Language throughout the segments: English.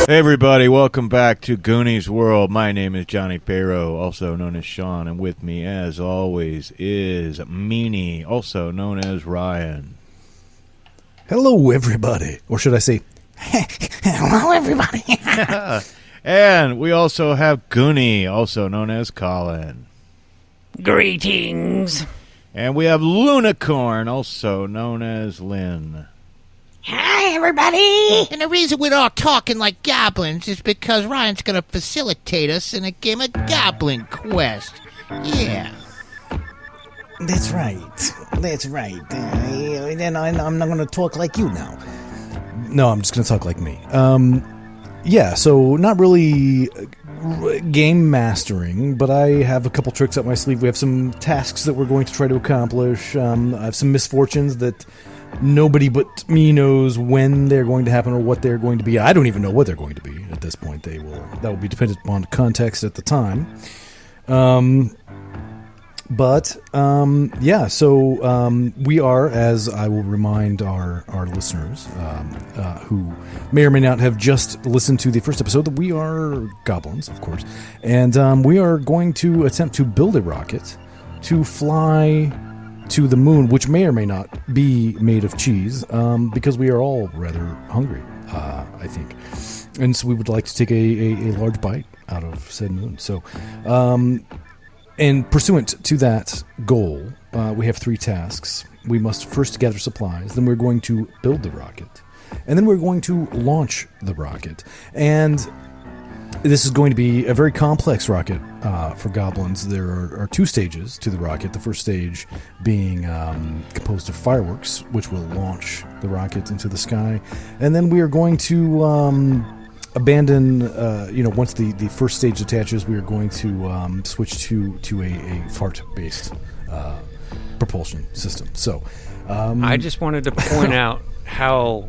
Hey everybody, welcome back to Goonies World. My name is Johnny Perro, also known as Sean, and with me as always is Meanie, also known as Ryan. Hello everybody, or should I say, hello everybody. And we also have Goonie, also known as Colin. Greetings. And we have Lunicorn, also known as Lynn. Hi, everybody! And the reason we're all talking like goblins is because Ryan's going to facilitate us in a game of Goblin Quest. Yeah. That's right. Then I'm not going to talk like you now. No, I'm just going to talk like me. Yeah, so not really game mastering, but I have a couple tricks up my sleeve. We have some tasks that we're going to try to accomplish. I have some misfortunes that nobody but me knows when they're going to happen or what they're going to be. I don't even know what they're going to be at this point. That will be dependent upon context at the time. We are, as I will remind our listeners who may or may not have just listened to the first episode, that we are goblins, of course, and we are going to attempt to build a rocket to fly to the moon, which may or may not be made of cheese, because we are all rather hungry, I think. And so we would like to take a large bite out of said moon. So, and pursuant to that goal, we have 3 tasks. We must first gather supplies, then we're going to build the rocket, and then we're going to launch the rocket. And this is going to be a very complex rocket for goblins. There are 2 stages to the rocket. The first stage being composed of fireworks, which will launch the rocket into the sky. And then we are going to abandon, once the first stage attaches, we are going to switch to a fart-based propulsion system. So, I just wanted to point out how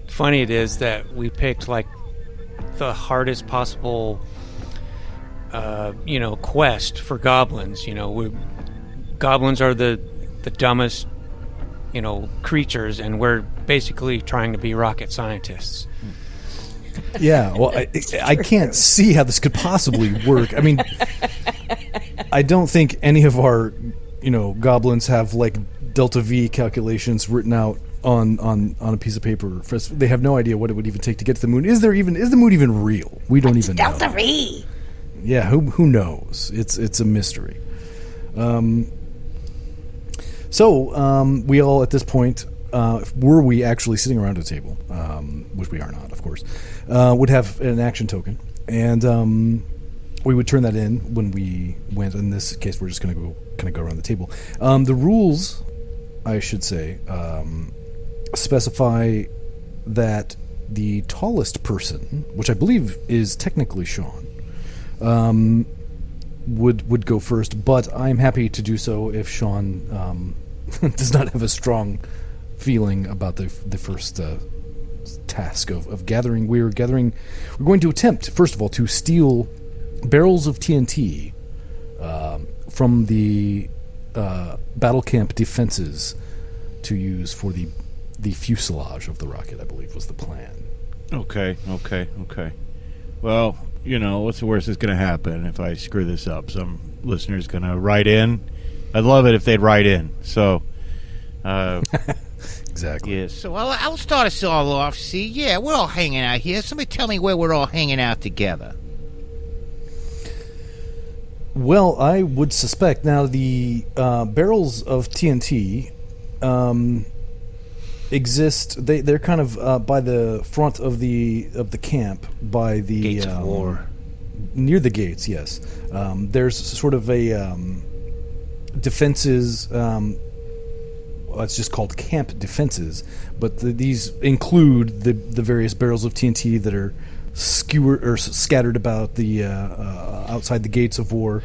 funny it is that we picked, like, the hardest possible quest for goblins. Goblins are the dumbest creatures, and we're basically trying to be rocket scientists. Yeah, well, I can't see how this could possibly work. I mean, I don't think any of our goblins have like delta V calculations written out on a piece of paper. They have no idea what it would even take to get to the moon. Is the moon even real? We don't even know. Delta V. Yeah, who knows? It's a mystery. So we all at this point, were we actually sitting around a table, which we are not, of course, would have an action token, and we would turn that in when we went. In this case, we're just going to go around the table. The rules, I should say, specify that the tallest person, which I believe is technically Sean, would go first, but I'm happy to do so if Sean does not have a strong feeling about the first task of gathering. We're going to attempt, first of all, to steal barrels of TNT from the battle camp defenses to use for the fuselage of the rocket, I believe, was the plan. Okay. Well, what's the worst that's going to happen if I screw this up? Some listeners going to write in. I'd love it if they'd write in. So, exactly. Yes. So I'll start us all off. See, yeah, we're all hanging out here. Somebody tell me where we're all hanging out together. Well, I would suspect now the barrels of TNT exist. They're kind of by the front of the camp, by the Gates of War, near the gates. Yes, there's sort of a defenses. It's just called camp defenses, but these include the various barrels of TNT that are skewered or scattered about the outside the gates of war.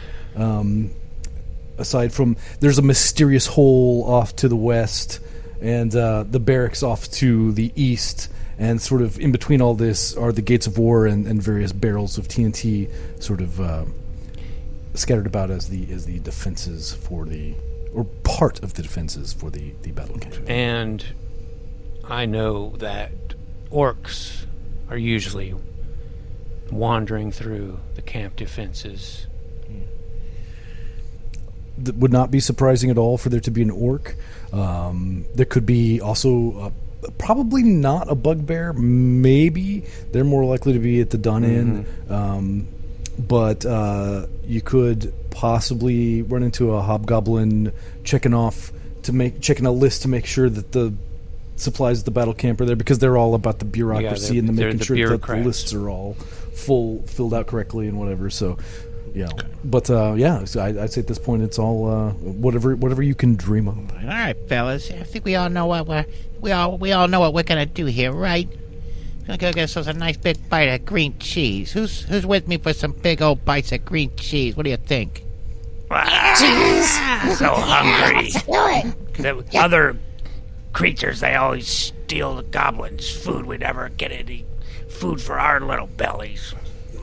Aside from, there's a mysterious hole off to the west, and the barracks off to the east, and sort of in between all this are the gates of war and various barrels of TNT, sort of scattered about as the defenses for the, or part of the defenses for the battle camp. And I know that orcs are usually wandering through the camp defenses. That would not be surprising at all for there to be an orc. There could be also probably not a bugbear. Maybe they're more likely to be at the Dun Inn. But you could possibly run into a hobgoblin checking a list to make sure that the supplies at the battle camp are there, because they're all about the bureaucracy and making sure that the lists are all filled out correctly and whatever. So, yeah. But so I'd say at this point it's all whatever you can dream of. All right, fellas. I think we all know what we all know what we're gonna do here, right? We're gonna go get ourselves a nice big bite of green cheese. Who's with me for some big old bites of green cheese? What do you think? Cheese. So hungry. Let's do it. The other creatures, they always steal the goblins' food. We never get any food for our little bellies.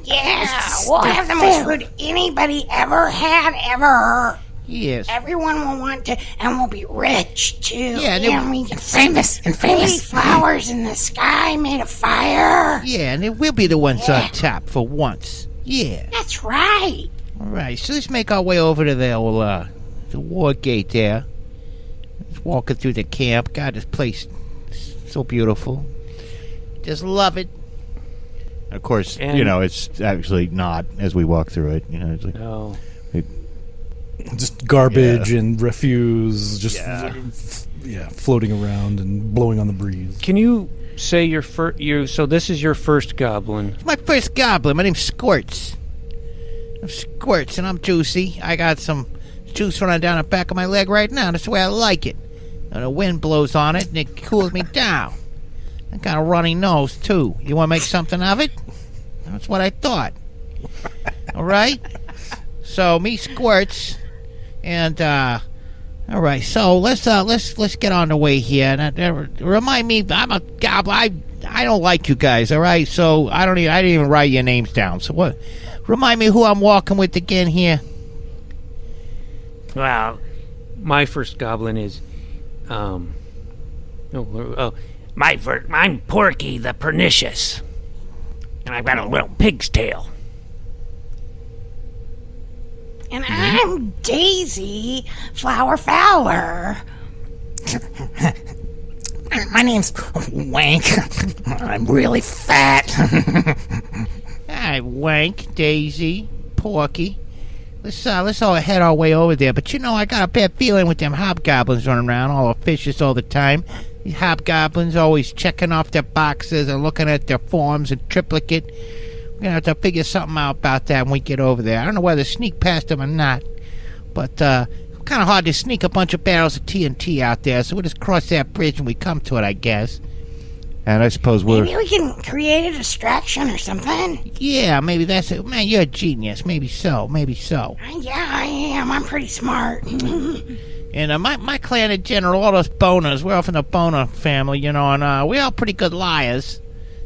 Yeah, we'll have the most food anybody ever had, ever. Yes. Everyone will want to, and we'll be rich, too. Yeah, and we can famous. Flowers in the sky made of fire. Yeah, and then we'll be the ones on top for once. Yeah. That's right. All right, so let's make our way over to the old, the war gate there. Just walking through the camp. God, this place is so beautiful. Just love it. Of course, And- it's actually not as we walk through it. It's like No. Just garbage and refuse, just Yeah. floating around and blowing on the breeze. Can you say so this is your first goblin? It's my first goblin. My name's Squirts. I'm Squirts, and I'm juicy. I got some juice running down the back of my leg right now. That's the way I like it. And the wind blows on it, and it cools me down. I got a runny nose, too. You want to make something of it? That's what I thought. All right? So, me Squirts, and, all right, so let's get on the way here. Now, remind me, I'm a goblin. I don't like you guys, all right? So, I didn't even write your names down. So, what? Remind me who I'm walking with again here. Well, My first goblin is, I'm Porky the Pernicious. And I've got a little pig's tail. And I'm Daisy Fowler. My name's Wank. I'm really fat. Hi, Wank, Daisy, Porky. Let's all head our way over there. But I got a bad feeling with them hobgoblins running around, all officious all the time. These hobgoblins always checking off their boxes and looking at their forms in triplicate. We're gonna have to figure something out about that when we get over there. I don't know whether to sneak past them or not, but kind of hard to sneak a bunch of barrels of TNT out there. So we'll just cross that bridge when we come to it, I guess. And I suppose Maybe we can create a distraction or something. Yeah, maybe that's it. Man, you're a genius. Maybe so. Yeah, I am. I'm pretty smart. And my clan in general, all those boners, we're all from the boner family, and we're all pretty good liars.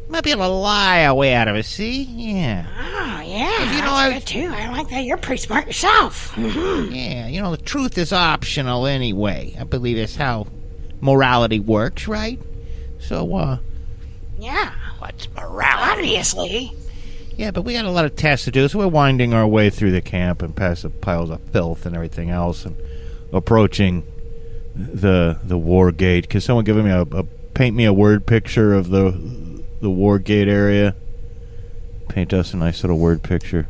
Might be able to lie our way out of it, see? Yeah. Oh, yeah. That's good, too. I like that. You're pretty smart yourself. Yeah, the truth is optional anyway. I believe that's how morality works, right? So, Yeah. What's morality? Obviously. yeah, but we got a lot of tasks to do, so we're winding our way through the camp and past the piles of filth and everything else and approaching the war gate. Can someone give me paint me a word picture of the war gate area? Paint us a nice little word picture.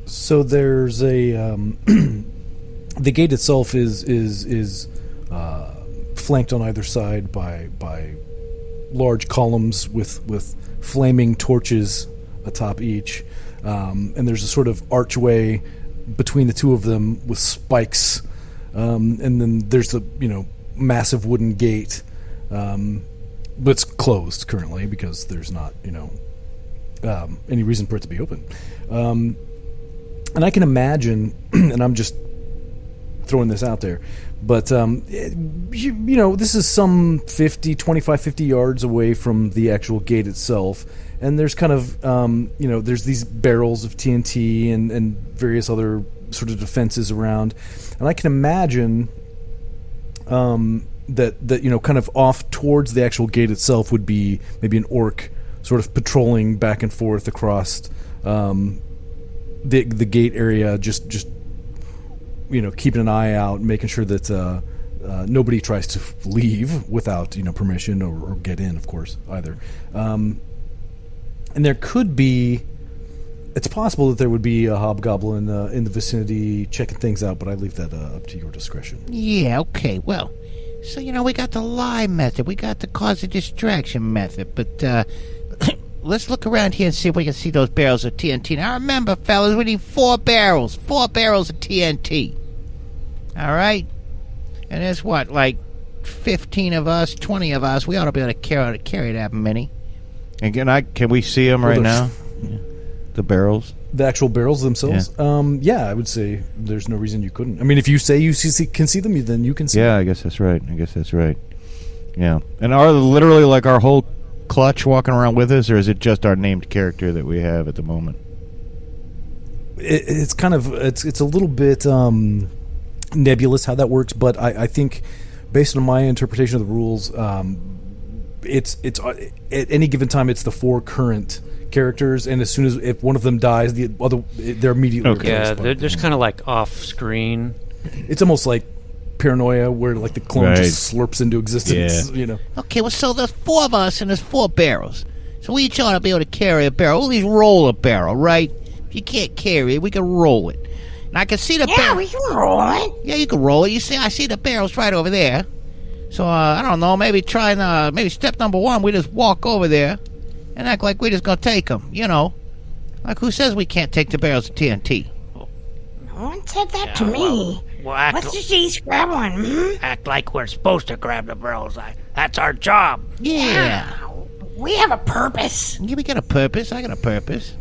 So there's a the gate itself is flanked on either side by large columns with flaming torches atop each, and there's a sort of archway between the two of them with spikes, and then there's the massive wooden gate, but it's closed currently because there's not any reason for it to be open. And I can imagine, and I'm just throwing this out there, but this is some 50 yards away from the actual gate itself, and there's kind of there's these barrels of TNT and various other sort of defenses around, and I can imagine that kind of off towards the actual gate itself would be maybe an orc sort of patrolling back and forth across the gate area, just keeping an eye out, making sure that nobody tries to leave without permission or get in, of course, either. And there could be. It's possible that there would be a hobgoblin in the vicinity checking things out, but I leave that up to your discretion. Yeah, okay, well, so, we got the lie method, we got the cause of distraction method, but, let's look around here and see if we can see those barrels of TNT. Now, remember, fellas, we need 4 barrels of TNT. All right? And there's what, like 15 of us, 20 of us, we ought to be able to carry that many. And can we see them right now? Yeah. The barrels? The actual barrels themselves? Yeah, I would say there's no reason you couldn't. I mean, if you say you can see them, then you can see them. Yeah, I guess that's right. Yeah. And are literally like our whole clutch walking around with us, or is it just our named character that we have at the moment? It's kind of... It's a little bit nebulous how that works, but I think, based on my interpretation of the rules, it's at any given time, it's the 4 current characters, and as soon as if one of them dies, the other they're immediately yeah, they're just kind of like off screen. It's almost like Paranoia, where like the clone just slurps into existence. Yeah. Okay, well, so there's 4 of us and there's 4 barrels, so we each ought to be able to carry a barrel. We'll at least roll a barrel, right? If you can't carry it, we can roll it. And I can see the barrel. Yeah, we can roll it. Yeah, you can roll it. You see, I see the barrels right over there. So I don't know, maybe maybe step number 1, we just walk over there and act like we're just going to take them, Like, who says we can't take the barrels of TNT? No one said that to me. Well, Let's just each grab one. act like we're supposed to grab the barrels. That's our job. Yeah. We have a purpose. Yeah, we got a purpose. I got a purpose.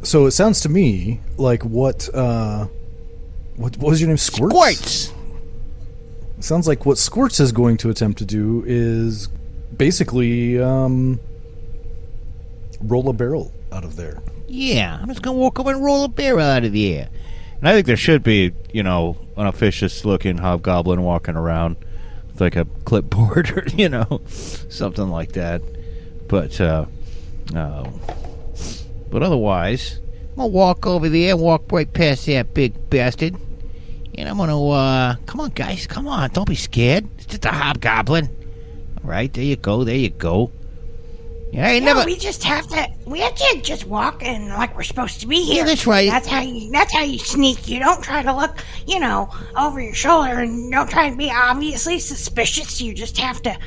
So it sounds to me like what was your name? Squirts? Squirts! It sounds like what Squirts is going to attempt to do is basically roll a barrel out of there. Yeah, I'm just going to walk over and roll a barrel out of the air. And I think there should be, an officious-looking hobgoblin walking around with like a clipboard or, something like that. But otherwise, I'm going to walk over there and walk right past that big bastard. And I'm going to, come on, guys, come on. Don't be scared. It's just a hobgoblin. All right, there you go. Yeah, We just have to just walk in like we're supposed to be here. Yeah, that's right. That's how you sneak. You don't try to look, over your shoulder, and don't try to be obviously suspicious. You just have to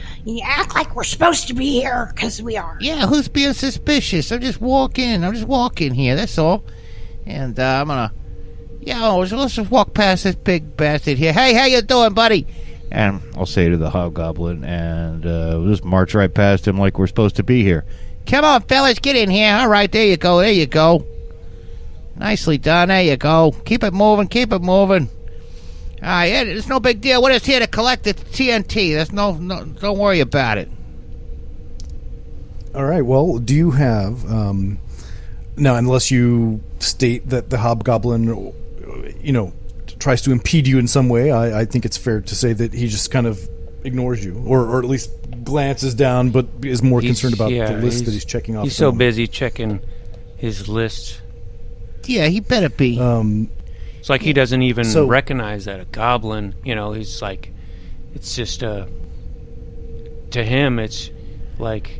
act like we're supposed to be here, because we are. Yeah, who's being suspicious? I'm just walking here, that's all. And I'm gonna... so let's just walk past this big bastard here. Hey, how you doing, buddy? And I'll say to the hobgoblin, and we'll just march right past him like we're supposed to be here. Come on, fellas, get in here. All right, there you go. Nicely done, there you go. Keep it moving. All right, it's no big deal. We're just here to collect the TNT. That's no, don't worry about it. All right, well, do you have... now, unless you state that the hobgoblin, tries to impede you in some way, I think it's fair to say that he just kind of ignores you, or at least glances down, but is more concerned about the list that he's checking off. He's so busy checking his list. Yeah, he better be. It's like he doesn't even recognize that a goblin, he's like, it's just to him, it's like,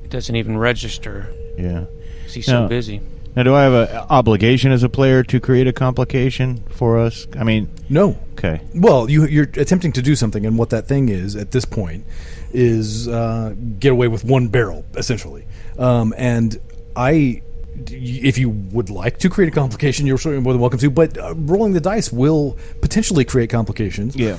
it doesn't even register. Yeah. Because he's so busy. Now, do I have an obligation as a player to create a complication for us? I mean... No. Okay. Well, you're attempting to do something, and what that thing is, at this point, is get away with 1 barrel, essentially. And if you would like to create a complication, you're certainly more than welcome to, but rolling the dice will potentially create complications. Yeah.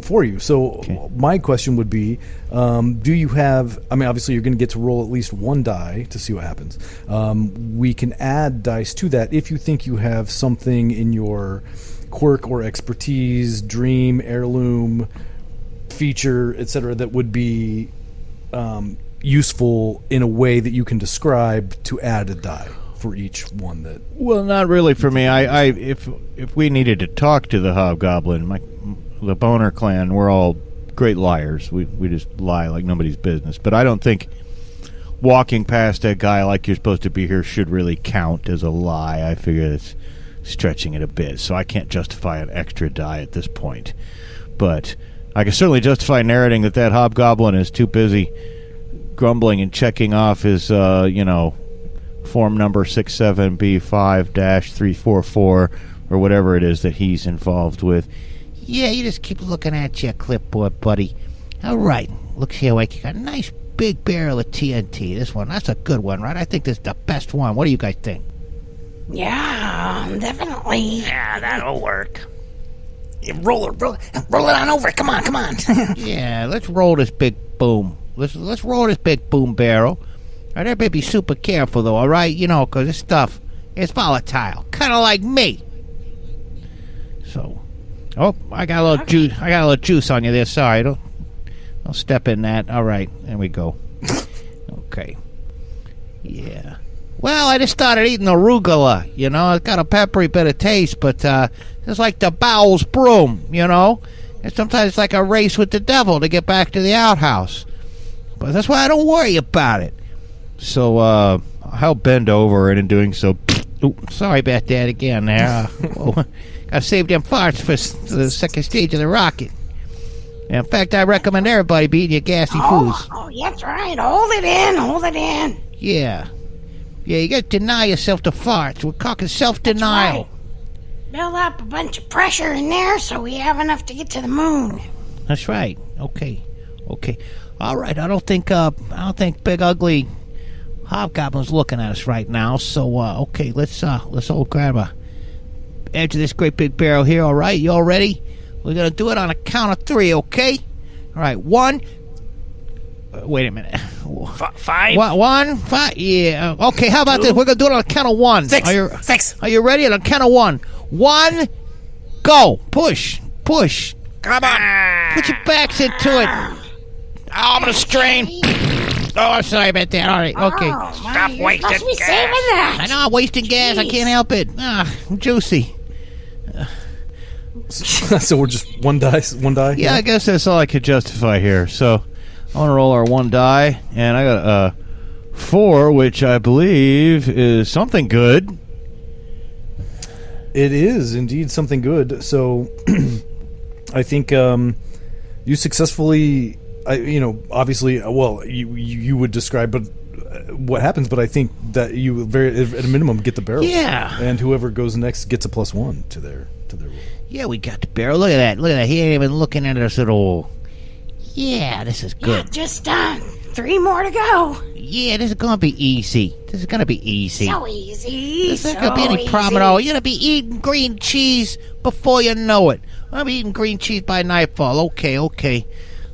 For you. So my question would be, do you have... I mean, obviously you're going to get to roll at least 1 die to see what happens. We can add dice to that if you think you have something in your quirk or expertise, dream, heirloom, feature, etc. that would be useful in a way that you can describe to add a die for each one that... Well, not really for me. If we needed to talk to the hobgoblin, the Boner clan, we're all great liars. We just lie like nobody's business. But I don't think walking past a guy like you're supposed to be here should really count as a lie. I figure it's stretching it a bit, so I can't justify an extra die at this point. But I can certainly justify narrating that hobgoblin is too busy grumbling and checking off his, form number 67B5-344 or whatever it is that he's involved with. Yeah, you just keep looking at your clipboard, buddy. All right, looks here like you got a nice big barrel of TNT. This one, that's a good one, right? I think this is the best one. What do you guys think? Yeah, definitely. Yeah, that'll work. Roll it on over. Come on. Yeah, let's roll this big boom. Let's roll this big boom barrel. All right, everybody be super careful, though, all right? Because this stuff is volatile. Kind of like me. So, I got a little juice. I got a little juice on you there. Sorry, don't step in that. All right, there we go. Okay. Yeah. Well, I just started eating arugula. It's got a peppery bit of taste, but it's like the bowels broom. And sometimes it's like a race with the devil to get back to the outhouse. But that's why I don't worry about it. So I'll bend over, and in doing so, sorry about that again there. I saved them farts for the second stage of the rocket. In fact, I recommend everybody be eating your gassy foods. Oh, that's right. Hold it in. Yeah, you got to deny yourself the farts. We're talking self-denial. Right. Build up a bunch of pressure in there so we have enough to get to the moon. That's right. Okay. All right. I don't think Big Ugly Hobgoblin's looking at us right now. So okay, let's all grab a edge of this great big barrel here. All right, you all ready? We're gonna do it on a count of 3. Okay. All right. 1. Wait a minute. 5? 1, 5. Yeah. Okay. How about this? We're gonna do it on a count of 1. 6. Are you ready? On a count of 1. 1. Go. Push. Come on. Put your backs into it. Oh, I'm gonna strain. Oh, I'm sorry about that. All right. Okay. Stop wasting Supposed to be gas. saving that. I know I'm wasting gas. I can't help it. I'm juicy. So we're just one die. Yeah, I guess that's all I could justify here. So I want to roll our 1 die, and I got a 4, which I believe is something good. It is indeed something good. So I think you successfully, obviously, well, you would describe, but what happens? But I think that you at a minimum get the barrel. Yeah. And whoever goes next gets a +1 to their roll. Yeah, we got the barrel. Look at that. He ain't even looking at us at all. Yeah, this is good. Yeah, just 3 more to go. Yeah, this is gonna be easy. So easy. There's not gonna be any problem at all. You're gonna be eating green cheese before you know it. I'm gonna be eating green cheese by nightfall. Okay. All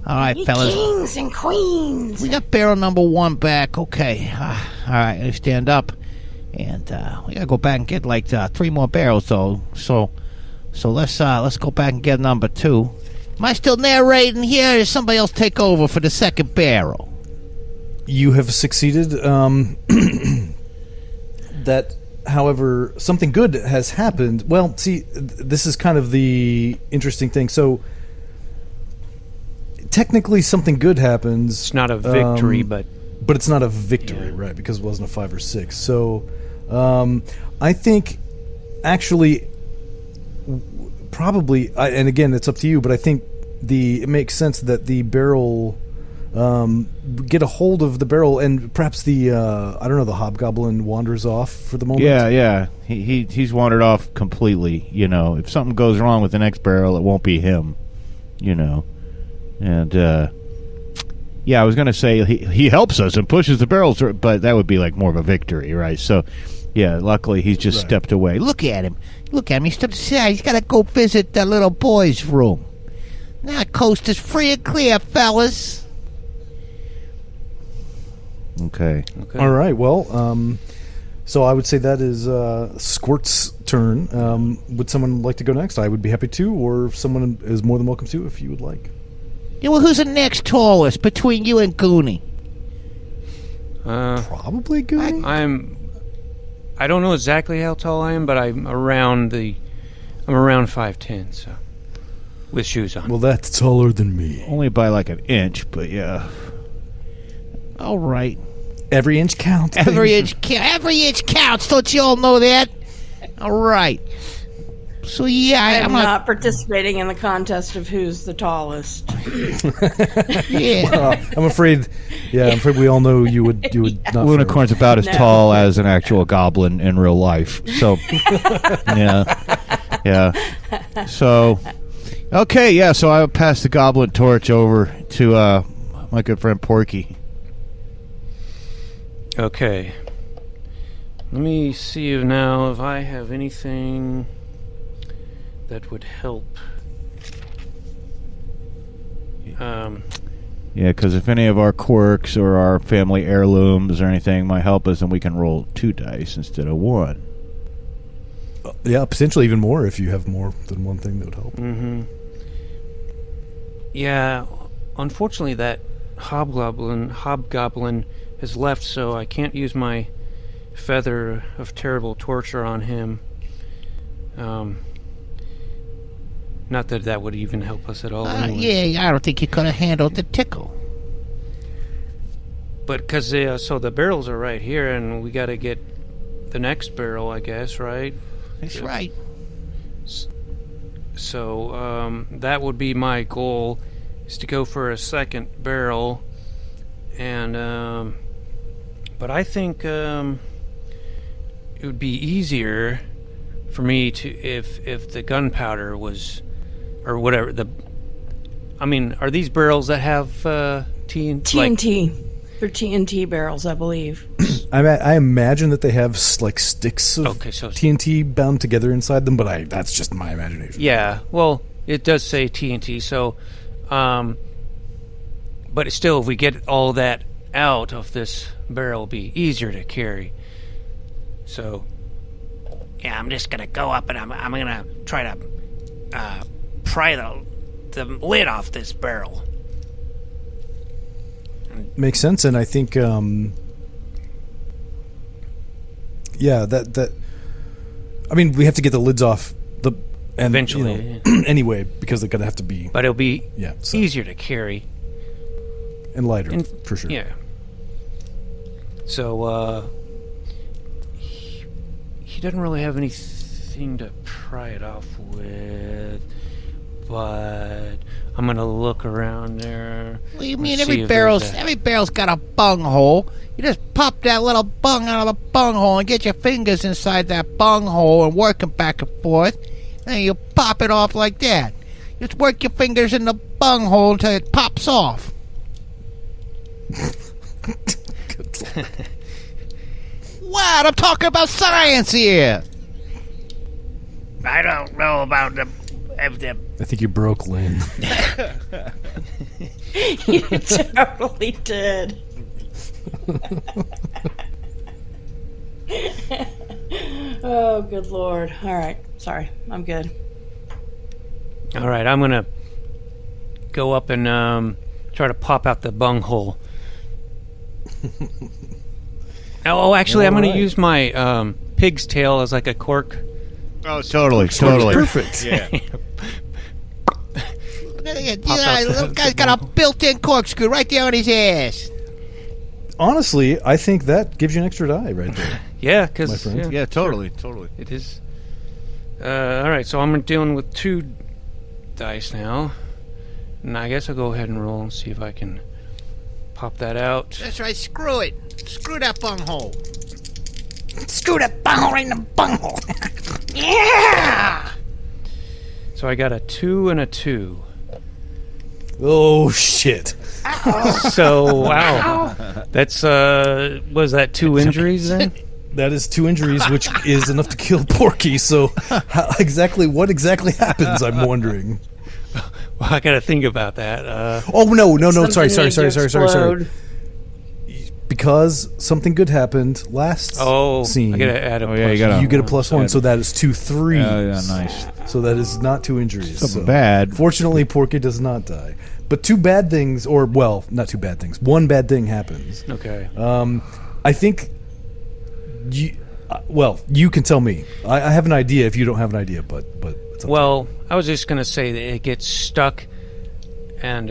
right, You fellas. kings and queens. We got barrel number 1 back. Okay. All right, let's stand up. And we gotta go back and get like 3 more barrels, though. So let's go back and get number 2. Am I still narrating here, or does somebody else take over for the second barrel? You have succeeded. That, however, something good has happened. Well, see, this is kind of the interesting thing. So, technically, something good happens. It's not a victory, but it's not a victory, right? Because it wasn't a 5 or 6. So, I think, actually, probably, and again, it's up to you, but I think it makes sense that the barrel. Get a hold of the barrel, and perhaps the hobgoblin wanders off for the moment. Yeah. He's wandered off completely. If something goes wrong with the next barrel, it won't be him. And I was gonna say he helps us and pushes the barrels, but that would be like more of a victory, right? So, yeah, luckily he's just stepped away. Look at him. He stepped aside. He's got to go visit the little boy's room. Now, coast is free and clear, fellas. Okay. All right. Well, so I would say that is Squirt's turn. Would someone like to go next? I would be happy to, or someone is more than welcome to if you would like. Yeah, well, who's the next tallest between you and Goonie? Probably Goonie. I don't know exactly how tall I am, but I'm around 5'10", so. with shoes on. Well, that's taller than me. Only by like an inch, but yeah. All right. Every inch counts. Every inch counts. Don't you all know that? All right. So yeah, I'm not participating in the contest of who's the tallest. Yeah. Well, I'm afraid we all know you would not. Unicorn's about as tall as an actual goblin in real life. So yeah. So okay, yeah. So I would pass the goblin torch over to my good friend Porky. Okay. Let me see if I have anything that would help. Yeah, because if any of our quirks or our family heirlooms or anything might help us, then we can roll 2 dice instead of 1. Yeah, potentially even more if you have more than one thing that would help. Mm-hmm. Yeah, unfortunately that hobgoblin has left, so I can't use my feather of terrible torture on him. Not that that would even help us at all. Anyway. Yeah, I don't think you could have handled the tickle. But because so the barrels are right here, and we got to get the next barrel, I guess, right? That's right. So that would be my goal, is to go for a second barrel, and but I think it would be easier for me to if the gunpowder was, or whatever are these barrels that have TNT? They're TNT barrels, I believe. I imagine that they have like sticks of so TNT bound together inside them, but that's just my imagination. Yeah, well, it does say TNT, so but still, if we get all that out of this barrel, it'll be easier to carry. So yeah, I'm just gonna go up and I'm gonna try to pry the lid off this barrel. Makes sense, and I think that I mean, we have to get the lids off eventually anyway, because they're gonna have to be, but it'll be so. easier to carry and lighter for sure. Yeah. So he doesn't really have anything to pry it off with, but I'm gonna look around there. What do you mean? Every barrel's got a bung hole. You just pop that little bung out of the bung hole and get your fingers inside that bung hole and work them back and forth. And you pop it off like that. Just work your fingers in the bung hole until it pops off. What? I'm talking about science here. I don't know about the. I think you broke Lynn. You totally did. Oh, good Lord. All right. Sorry. I'm good. All right. I'm going to go up and try to pop out the bung hole. Actually, I'm going to use my pig's tail as like a cork. Oh, totally. Perfect. Yeah. Little guy's got a built-in corkscrew right there on his ass. Honestly, I think that gives you an extra die right there. Yeah, because Yeah, totally. it is. All right, so I'm dealing with 2 dice now, and I guess I'll go ahead and roll and see if I can pop that out. That's right. Screw it. Screw that bung hole. Screw that bunghole right in the bunghole. Yeah! So I got a 2 and a 2. Oh shit! So wow, that's was that 2 injuries then? That is 2 injuries, which is enough to kill Porky. So, what exactly happens? I'm wondering. Well, I got to think about that. Oh no! Sorry. Because something good happened last scene. I got to add a plus. You get a +1, so that is 2 3s. Yeah, nice. So that is not 2 injuries. Something bad. Fortunately, Porky does not die. But 2 bad things, or well, not 2 bad things. 1 bad thing happens. Okay. I think you can tell me. I have an idea if you don't have an idea, but it's up Well, I was just gonna say that it gets stuck, and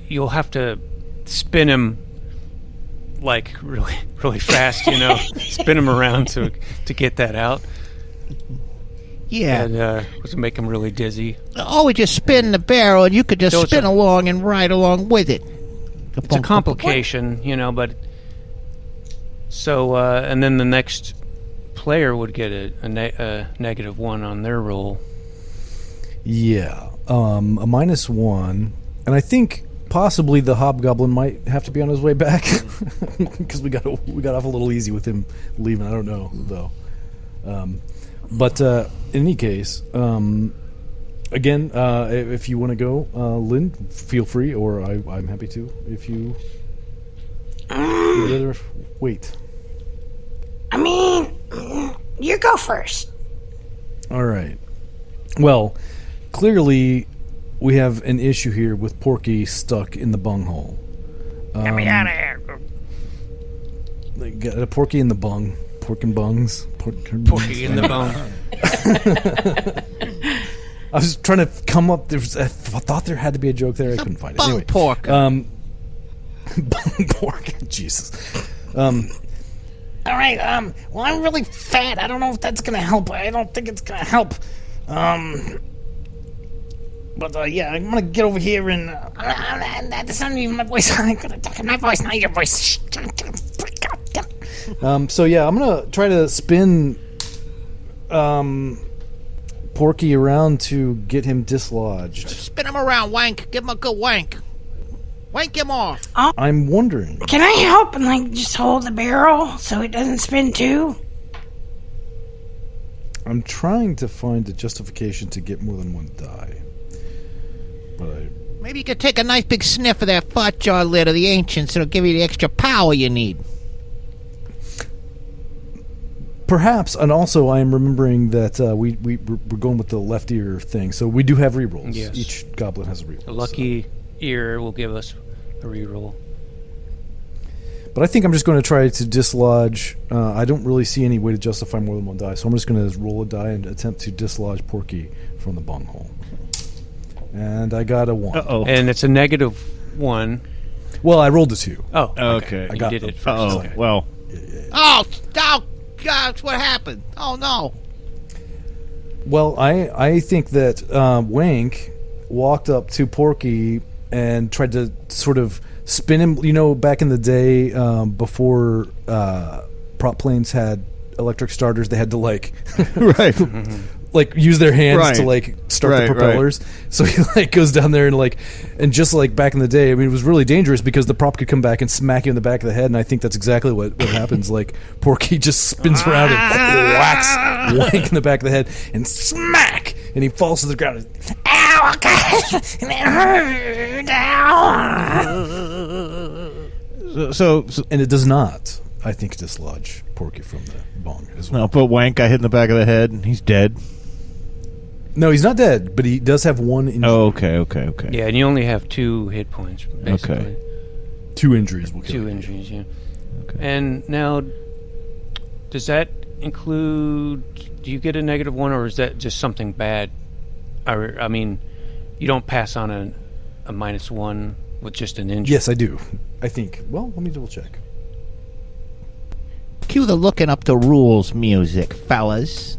you'll have to spin him like really, really fast. Spin him around to get that out. Yeah. And to make him really dizzy. Oh, we just spin the barrel, and you could just spin along and ride along with it. It's a complication, but... So, and then the next player would get a -1 on their roll. Yeah. A -1. And I think possibly the hobgoblin might have to be on his way back. Because we got off a little easy with him leaving. I don't know, though. But in any case, again, if you want to go, Lynn, feel free, or I'm happy to. If you rather wait. I mean, you go first. All right. Well, clearly we have an issue here with Porky stuck in the bunghole. Get me out of here. They got a Porky in the bung. Pork and bungs. Porky in the bung. I was trying to come up. I thought there had to be a joke there. I couldn't find it. Anyway, pork. Bung pork. Jesus. All right, well, I'm really fat. I don't know if that's gonna help. I don't think it's gonna help. But yeah, I'm gonna get over here and... that's not even my voice. I'm gonna talk in my voice, not your voice. So yeah, I'm gonna try to spin Porky around to get him dislodged. Spin him around, wank. Give him a good wank. Wank him off. I'm wondering. Can I help and just hold the barrel so it doesn't spin too? I'm trying to find a justification to get more than one die. But maybe you could take a nice big sniff of that fart jar lid of the ancients. It'll give you the extra power you need. Perhaps, and also I am remembering that we're going with the left ear thing, so we do have rerolls. Yes. Each goblin has a reroll. A lucky ear will give us a reroll. But I think I'm just going to try to dislodge. I don't really see any way to justify more than one die, so I'm just going to roll a die and attempt to dislodge Porky from the bunghole. And I got a 1. Uh-oh. And it's a -1. Well, I rolled a 2. Oh, okay. I You got did the- it first. Oh, Okay. well. Oh, gosh, what happened? Oh, no. Well, I think that Wank walked up to Porky and tried to sort of spin him. Back in the day, before prop planes had electric starters, they had to Right. use their hands to Right. start Right, the propellers. So he goes down there and just like back in the day, I mean, it was really dangerous because the prop could come back and smack you in the back of the head, and I think that's exactly what happens. Porky just spins around and whacks Wank in the back of the head and smack, and he falls to the ground. Ow, God, it hurt. Ow. So And it does not, I think, dislodge Porky from the bong as well. no, but Wank got hit in the back of the head, and he's dead. No, he's not dead, but he does have 1 injury. Oh, okay. Yeah, and you only have 2 hit points, basically. Okay. 2 injuries will kill 2 you. injuries, yeah. Okay. And now, does that include... Do you get a -1, or is that just something bad? I mean, you don't pass on a -1 with just an injury. Yes, I do. I think. Well, let me double check. Cue the looking up the rules music, fellas.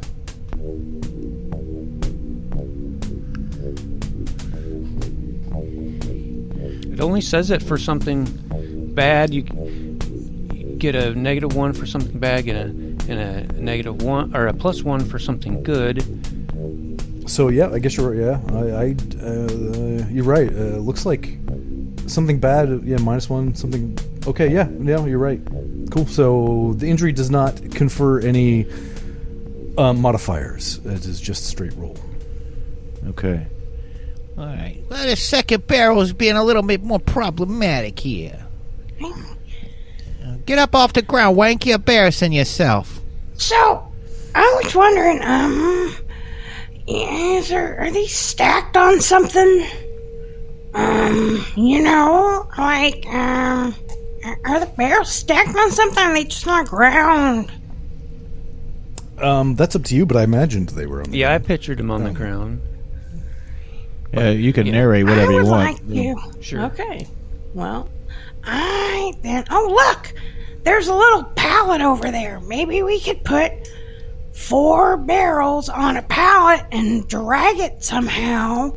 It only says it for something bad. You get a -1 for something bad, and a -1 or a +1 for something good. So yeah, I guess you're right. Yeah, you're right. Looks like something bad. Yeah, -1. Something. Okay. Yeah. You're right. Cool. So the injury does not confer any modifiers. It is just straight roll. Okay. All right. Well, the second barrel is being a little bit more problematic here. Get up off the ground, Wank. You're embarrassing yourself. So, I was wondering, are these stacked on something? Are the barrels stacked on something? Or are they just on the ground? That's up to you, but I imagined they were on the ground. I pictured him on the ground. Yeah, you can narrate whatever you want. Sure. Okay. Well, then. Oh, look! There's a little pallet over there. Maybe we could put 4 barrels on a pallet and drag it somehow.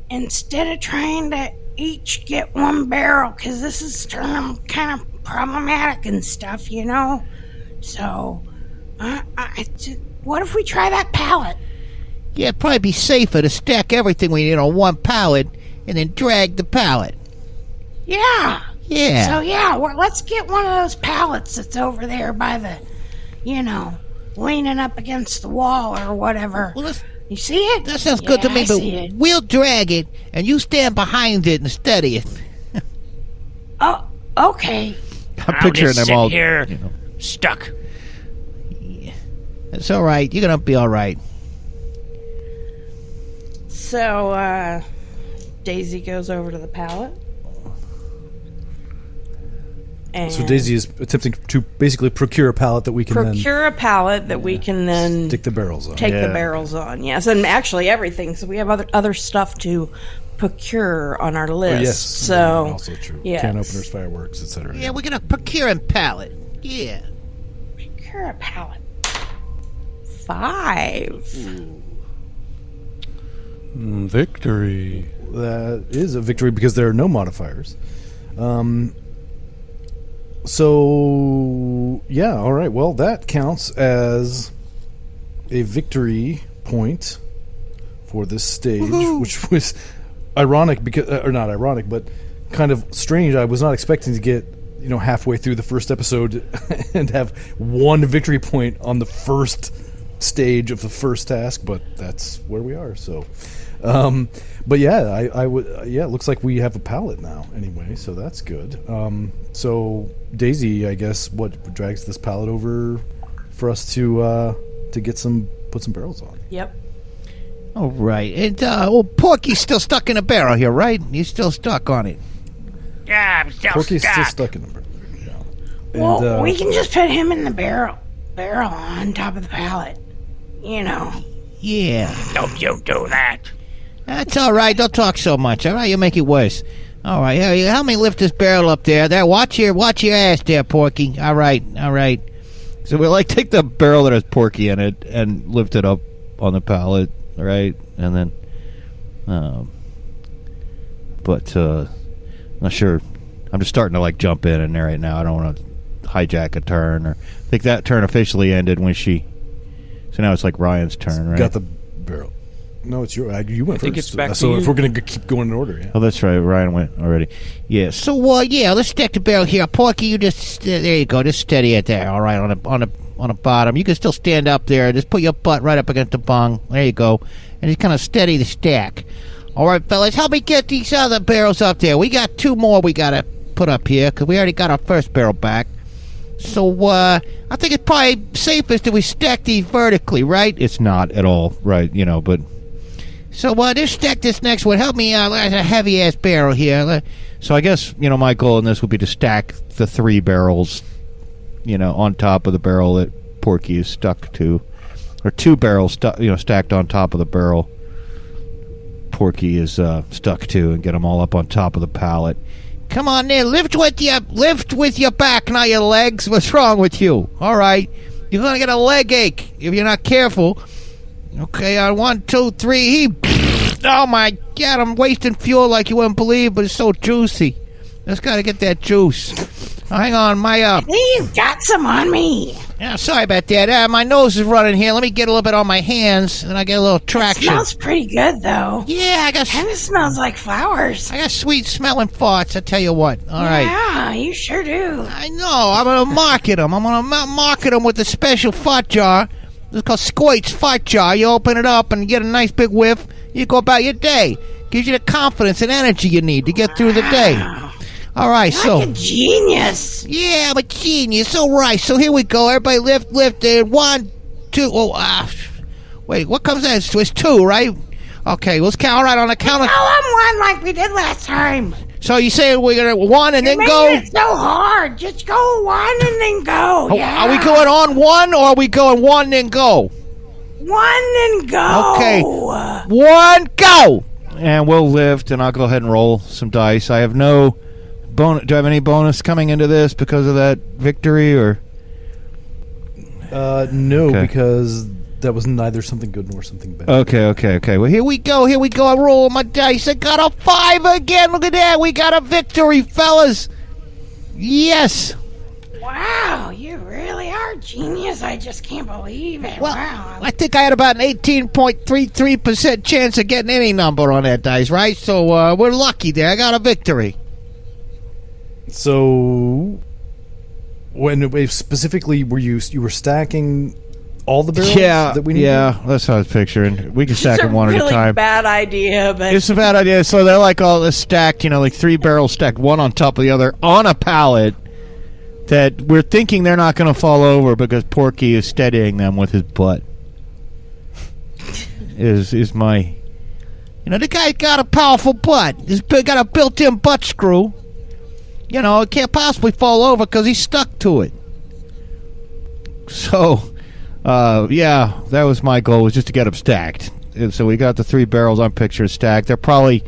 Instead of trying to each get 1 barrel, because this is kind of problematic and stuff, you know? So, what if we try that pallet? Yeah, it'd probably be safer to stack everything we need on one pallet and then drag the pallet. Yeah. Yeah. So, let's get one of those pallets that's over there by the, leaning up against the wall or whatever. Well, you see it? that sounds good to me, but we'll drag it and you stand behind it and steady it. Oh, okay. I'm picturing just them all here, stuck. It's all right. You're going to be all right. so Daisy goes over to the pallet. And So Daisy is attempting to basically procure a pallet that we can procure a pallet that we can then then stick the barrels on. take the barrels on. Yes, and actually everything. So we have other stuff to procure on our list. Yes, So also true. yes. Can openers, fireworks, etc. Yeah, we're going to procure a pallet. Yeah. Procure a pallet. 5. Victory. That is a victory because there are no modifiers. So, yeah, all right. Well, that counts as a victory point for this stage, which was ironic because, or not ironic, but kind of strange. I was not expecting to get, halfway through the first episode and have 1 victory point on the first stage of the first task, but that's where we are. So, but yeah, I would. Yeah, it looks like we have a pallet now. Anyway, so that's good. So Daisy, I guess, what drags this pallet over for us to put some barrels on. Yep. All right. And, Porky's still stuck in a barrel here, right? He's still stuck on it. Yeah, I'm still Porky's stuck. still stuck in the barrel. Yeah. Well, we can just put him in the barrel on top of the pallet. Yeah. Don't you do that. That's all right. Don't talk so much. All right, you'll make it worse. All right, here, help me lift this barrel up there. There, watch your ass there, Porky. All right. So we take the barrel that has Porky in it and lift it up on the pallet, right? And then, not sure. I'm just starting to jump in there right now. I don't want to hijack a turn. Or I think that turn officially ended when she. So now it's Ryan's turn, right? Got the barrel. No, it's your. You went I think first. it's back to so you. if we're gonna keep going in order, yeah. Oh, that's right. Ryan went already. Yeah. So, let's stack the barrel here. Porky, you just there you go. Just steady it there. All right, on the bottom. You can still stand up there. Just put your butt right up against the bung. There you go, and just kind of steady the stack. All right, fellas, help me get these other barrels up there. We got 2 more we gotta put up here because we already got our first barrel back. So, I think it's probably safest if we stack these vertically, right? It's not at all right, but. So, just stack this next one. Help me out. There's a heavy-ass barrel here. So I guess, my goal in this would be to stack the 3 barrels, on top of the barrel that Porky is stuck to. Or 2 barrels, stacked on top of the barrel Porky is stuck to, and get them all up on top of the pallet. Come on there. Lift with your back, not your legs. What's wrong with you? All right. You're going to get a leg ache if you're not careful. Okay, on 1, 2, 3, oh my God, I'm wasting fuel like you wouldn't believe, but it's so juicy. Just gotta get that juice. Hang on, You've got some on me. Yeah, sorry about that. My nose is running here. Let me get a little bit on my hands, and I get a little traction. It smells pretty good, though. Yeah, Kind of smells like flowers. I got sweet smelling farts, I tell you what. All right. Yeah, you sure do. I know. I'm gonna market them. I'm gonna market them with a special fart jar. It's called Squirt's Fart Jar. You open it up and get a nice big whiff. You go about your day. Gives you the confidence and energy you need to get through the day. All right, You're like a genius. Yeah, I'm a genius. All right, so here we go. Everybody lift it. 1, 2. Wait, what comes next? It's 2, right? Okay, let's count. All right, on the count of... on 1 like we did last time. So you say we're gonna one and then You're go? making it so hard. Just go one and then go. Yeah. Are we going on one or are we going one and go? One and go. Okay. One, go! And we'll lift, and I'll go ahead and roll some dice. I have no bonus. Do I have any bonus coming into this because of that victory, or? No, Okay. because that was neither something good nor something bad. Okay. Well, here we go. I roll my dice. I got a 5 again. Look at that. We got a victory, fellas. Yes. Wow, you really are genius. I just can't believe it. Well, Wow. I think I had about an 18.33% chance of getting any number on that dice, right? So we're lucky there. I got a victory. So, specifically, you were stacking all the barrels that we need? Yeah, that's how I was picturing. We can stack them one it's a at a really time. bad idea, but It's a bad idea. So they're like all this stacked, like 3 barrels stacked one on top of the other on a pallet that we're thinking they're not going to fall over because Porky is steadying them with his butt. is my... The guy's got a powerful butt. He's got a built-in butt screw. It can't possibly fall over because he's stuck to it. So, yeah, that was my goal, was just to get them stacked. And so we got the 3 barrels I'm picturing stacked. They're probably,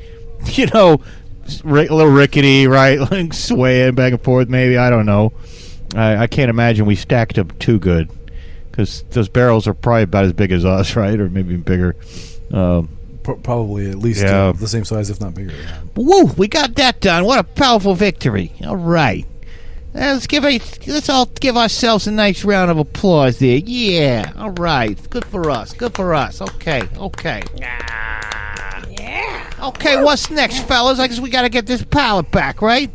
a little rickety, right? Like swaying back and forth, maybe. I don't know. I can't imagine we stacked them too good because those barrels are probably about as big as us, right? Or maybe bigger. Probably at least Yeah. the same size, if not bigger. Yeah. Woo! We got that done. What a powerful victory. All right. Let's all give ourselves a nice round of applause there. Yeah. All right. Good for us. Okay. Yeah. Okay, what's next, fellas? I guess we got to get this pallet back, right?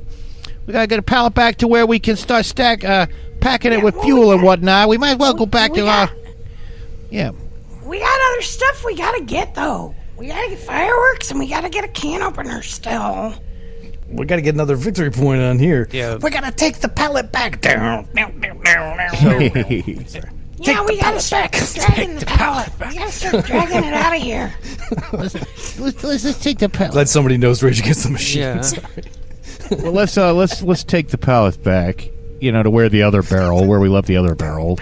We got to get a pallet back to where we can start packing it with fuel and whatnot. We might as well go back to our... Yeah. We got other stuff we gotta get, though. We gotta get fireworks and we gotta get a can opener still. We got to get another victory point on here. Yeah. We're gonna take the pallet back down. Yeah, we gotta start dragging the pallet. We gotta start dragging it out of here. Let's take the pallet. Glad somebody knows Rage Against the Machine. Yeah. Sorry. Well, let's take the pallet back, to where the other barrel, where we left the other barrel,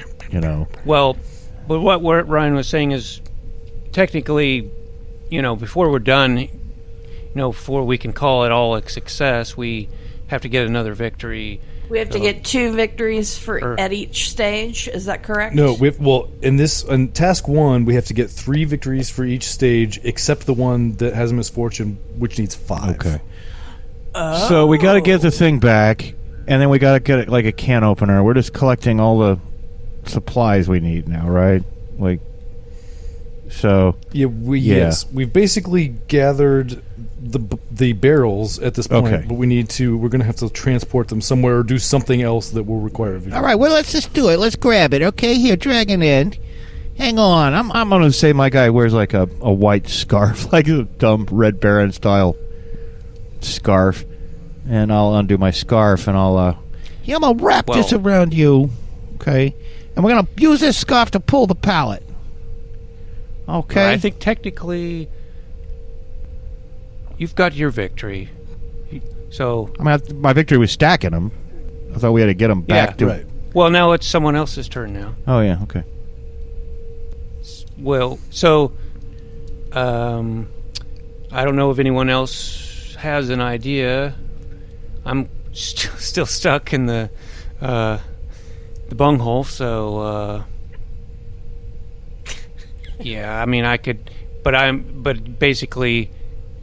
Well, but what Ryan was saying is, technically, before we're done, before we can call it all a success, we have to get another victory. we have to get 2 victories at each stage. Is that correct? No, in task 1, we have to get 3 victories for each stage, except the one that has a misfortune, which needs 5. Okay. So we got to get the thing back, and then we got to get it like a can opener. We're just collecting all the supplies we need now, right? Yes, we've basically gathered the barrels at this point, Okay. but we're going to have to transport them somewhere or do something else that will require a victory. All right, well, let's just do it. Let's grab it, okay? Here, drag it in. Hang on. I'm going to say my guy wears like a white scarf, like a dumb Red Baron style scarf, and I'll undo my scarf and I'm going to wrap this around you, okay? And we're going to use this scarf to pull the pallet. Okay. I think technically you've got your victory. So my victory was stacking them. I thought we had to get them back to... Right. well, now it's someone else's turn now. Oh, yeah, okay. Well, so I don't know if anyone else has an idea. I'm still stuck in the bunghole, so yeah. I mean, I could, but basically,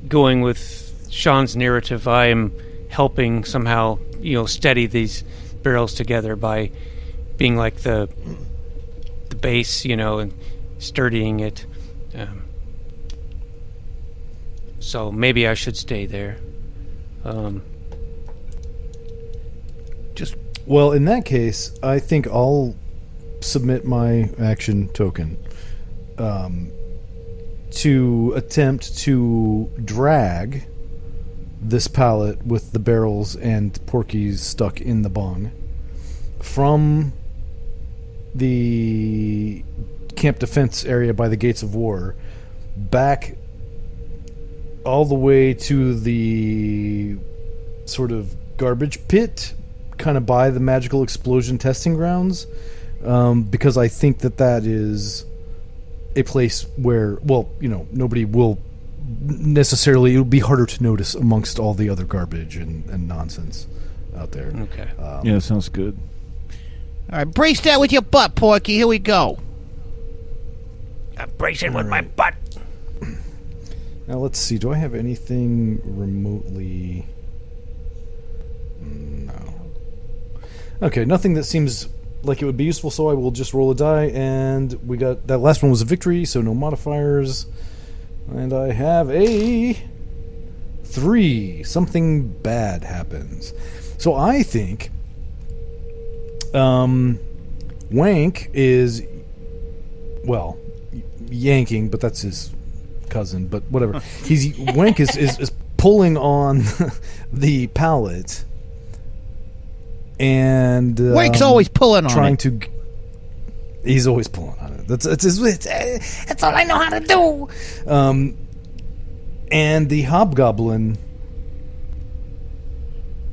going with Sean's narrative, I am helping somehow, steady these barrels together by being like the base, and sturdying it. So maybe I should stay there. Well, in that case, I think I'll submit my action token to attempt to drag this pallet with the barrels and Porky's stuck in the bung from the camp defense area by the Gates of War back all the way to the sort of garbage pit kind of by the magical explosion testing grounds, because I think that is a place where, well, nobody will necessarily, it'll be harder to notice amongst all the other garbage and nonsense out there. Okay. Yeah, sounds good. All right, brace that with your butt, Porky. Here we go. I'm bracing with my butt. Now let's see. Do I have anything remotely? No. Okay, nothing that seems like it would be useful. So I will just roll a die, and we got that last one was a victory, so no modifiers. And I have a 3. Something bad happens. So I think Wank is, well, yanking, but that's his cousin, but whatever. Wank is pulling on the pallet, and Wank's always pulling on it. He's always pulling on it. That's all I know how to do. And the hobgoblin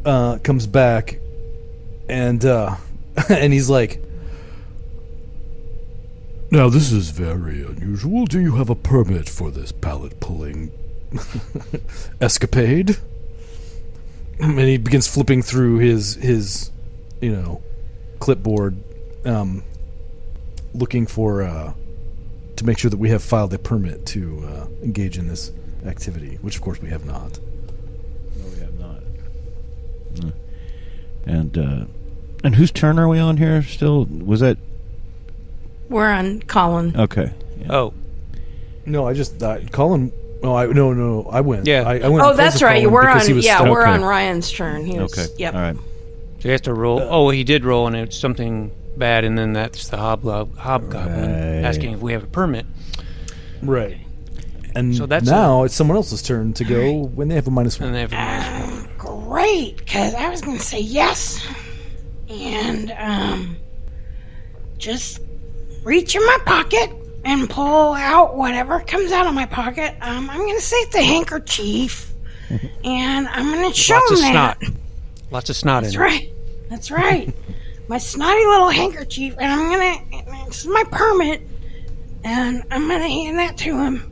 comes back, and and he's like, "Now this is very unusual. Do you have a permit for this pallet pulling escapade?" And he begins flipping through his clipboard, looking for to make sure that we have filed a permit to engage in this activity, which of course we have not. No, we have not. And whose turn are we on here still? Was that... We're on Colin. Okay. Yeah. Oh. No, I just... Colin... No, I went. Yeah. I went. Oh, that's right. We're on... Yeah, we're okay. on Ryan's turn. He was, Okay. Yep. All right. So he has to roll. He did roll, and it's something bad, and then that's the hobgoblin Right. asking if we have a permit. Right. And So that's now it's someone else's turn to go when they have a -1. And they have a minus 1. Great, because I was going to say yes. And, just reach in my pocket and pull out whatever comes out of my pocket. I'm going to say it's a handkerchief. And I'm going to show Lots of him that. snot. Lots of snot That's in right. That's right. My snotty little handkerchief. And I'm going to... This is my permit. And I'm going to hand that to him.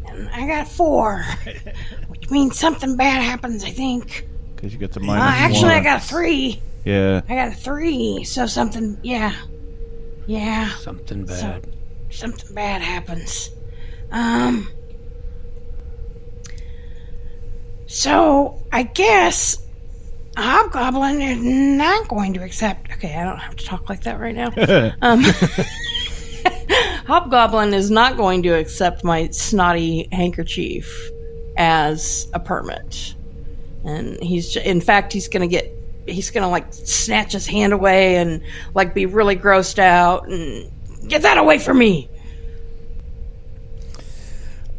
And I got 4. Which means something bad happens, I think. Because you got the -1. Actually, I got a 3. Yeah. I got a 3. So something... Yeah. Yeah. Something bad. Something bad happens. So, I guess a hobgoblin is not going to accept... Okay, I don't have to talk like that right now. Hobgoblin is not going to accept my snotty handkerchief as a permit. And he's going to like snatch his hand away and like be really grossed out and get that away from me.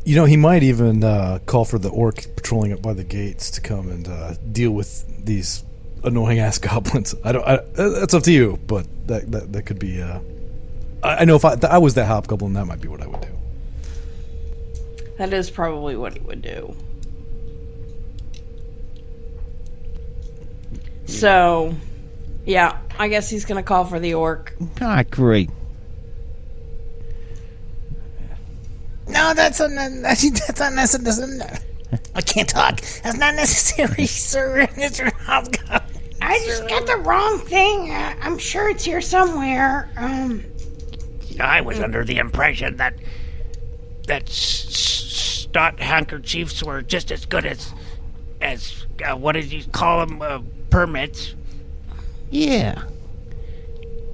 He might even call for the orc patrolling up by the gates to come and deal with these annoying ass goblins. That's up to you, but that could be. I know if I was that hobgoblin, that might be what I would do. That is probably what he would do. So, yeah, I guess he's going to call for the orc. Ah, great. No, that's unnecessary. I can't talk. That's not necessary, sir. Mr. Hobgoblin. I just got the wrong thing. I'm sure it's here somewhere. I was under the impression that snot handkerchiefs were just as good as what did you call them, permits? Yeah.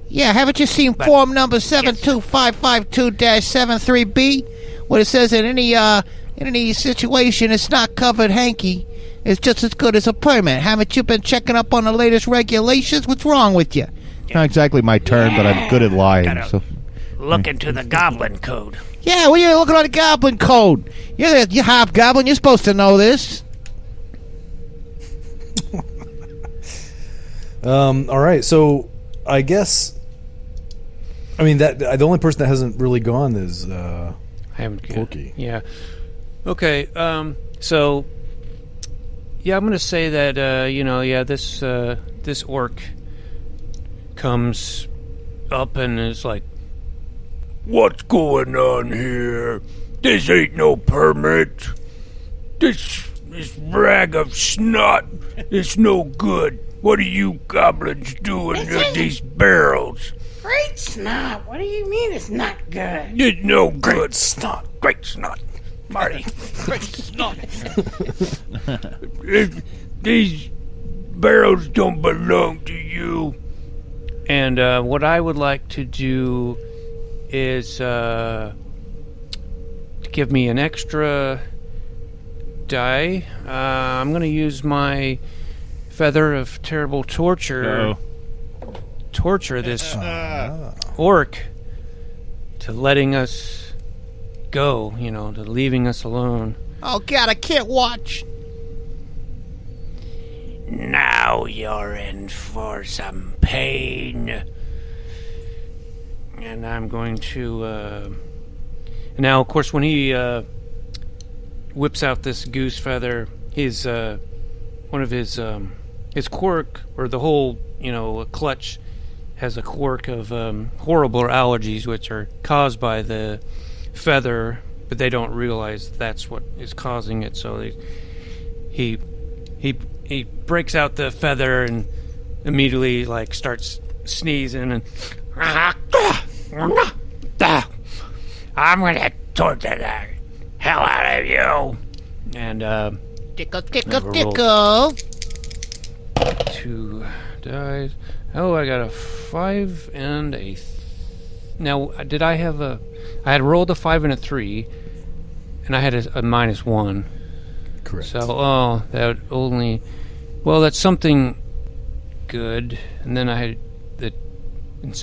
Yeah, haven't you seen form number 72552-73B? What it says in any situation, it's not covered hanky. It's just as good as a permit. Haven't you been checking up on the latest regulations? What's wrong with you? Not exactly my turn, but I'm good at lying. Gotta So. look into the goblin code. Yeah, well, you're looking at the goblin code. You're hobgoblin. You're supposed to know this. All right, so I guess, I mean, that the only person that hasn't really gone is I haven't. Porky. Yeah. Okay. So I'm going to say that, this orc comes up and is like, What's going on here? This ain't no permit. This rag of snot is no good. What are you goblins doing to these barrels? Great snot. What do you mean it's not good? It's no good. Great snot. Marty. Great snot. These barrels don't belong to you. and what I would like to do is give me an extra die. I'm going to use my Feather of Terrible Torture. Torture this orc to letting us go, to leaving us alone. Oh, God, I can't watch. Now you're in for some pain. And I'm going to... Now, of course, when he whips out this goose feather, his one of his quirk, or the whole, clutch, has a quirk of horrible allergies, which are caused by the feather, but they don't realize that's what is causing it. So he breaks out the feather and immediately starts sneezing and I'm gonna torture the hell out of you. And Tickle, tickle, tickle. 2 dice. Oh, I got a 5 and a. Now, did I have a? I had rolled a 5 and a 3, and I had a -1. Correct. So, that only. Well, that's something good, and then I had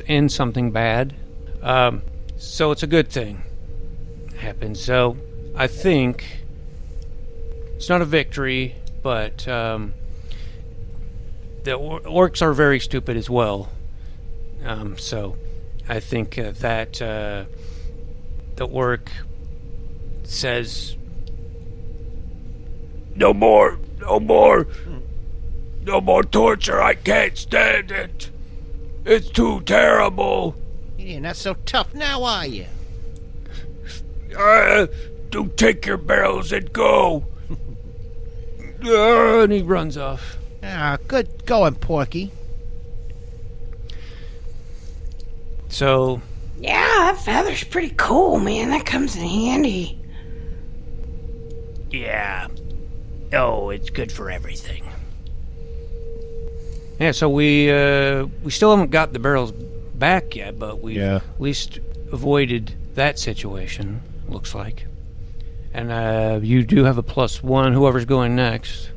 and something bad. So it's a good thing happened. So I think it's not a victory, but the orcs are very stupid as well. So I think that the orc says, No more torture. I can't stand it. It's too terrible. You're not so tough now, are you? Do take your barrels and go. and he runs off. Ah, good going, Porky. So, Yeah, that feather's pretty cool, man. That comes in handy. Yeah. Oh, it's good for everything. yeah, so we still haven't got the barrels back yet, but we've at least avoided that situation, looks like. And you do have a +1, whoever's going next.